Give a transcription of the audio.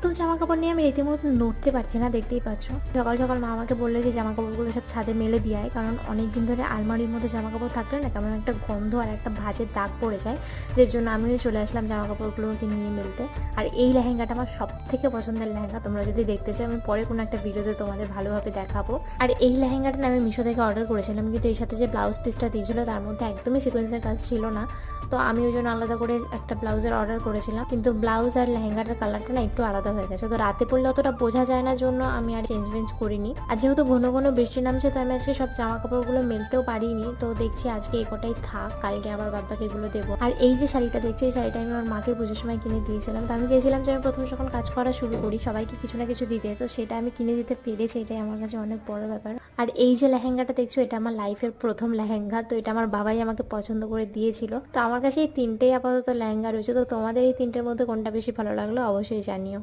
এত জামা কাপড় নিয়ে আমি রীতিমতো নড়তে পারছি না, দেখতেই পাচ্ছ। সকাল সকাল মা আমাকে বললো যে জামা কাপড়গুলো সব ছাদে মেলে দিয়ে আয়, কারণ অনেকদিন ধরে আলমারির মধ্যে জামা কাপড় থাকলে না কেমন একটা গন্ধ আর একটা ভাঁজের দাগ পড়ে যায়, যার জন্য আমিও চলে আসলাম জামা কাপড়গুলোকে নিয়ে মেলতে। আর এই লেহেঙ্গাটা আমার সব থেকে পছন্দের লেহেঙ্গা, তোমরা যদি দেখতে চাও আমি পরে কোনো একটা ভিডিওতে তোমাদের ভালোভাবে দেখাবো। আর এই লেহেঙ্গাটা না আমি মিশো থেকে অর্ডার করেছিলাম, কিন্তু এর সাথে যে ব্লাউজ পিসটা দিয়েছিল তার মধ্যে একদমই সিকোয়েন্সের কাজ ছিল না। তো আমি ওই জন্য আলাদা করে একটা ব্লাউজের অর্ডার করেছিলাম, কিন্তু ব্লাউজ আর লেহেঙ্গাটার কালারটা না একটু আলাদা হয়ে গেছে। তো রাতে পড়লে অতটা বোঝা যায় না জন্য আমি আর চেঞ্জ করিনি। আর যেহেতু ঘন ঘন বৃষ্টি নামছে তো আমি আজকে সব জামা কাপড়গুলো মেলতেও পারিনি, তো দেখছি আজকে এটাই থাক, কালকে আবার বাদবাকি এগুলো দেবো। আর এই যে শাড়িটা দেখছি, এই শাড়িটা আমি আমার মাকে পুজোর সময় কিনে দিয়েছিলাম। তো আমি চেয়েছিলাম যে আমি প্রথম যখন কাজ করা শুরু করি সবাইকে কিছু না কিছু দিতে, তো সেটা আমি কিনে দিতে পেরেছি, এটাই আমার কাছে অনেক বড় ব্যাপার। আর এই যে লেহেঙ্গাটা দেখছো, এটা আমার লাইফের প্রথম লেহেঙ্গা, তো এটা আমার বাবাই আমাকে পছন্দ করে দিয়েছিল। তো আমার কাছে এই তিনটেই আপাতত লেহেঙ্গা রয়েছে। তো তোমাদের এই তিনটের মধ্যে কোনটা বেশি ভালো লাগলো অবশ্যই জানিও।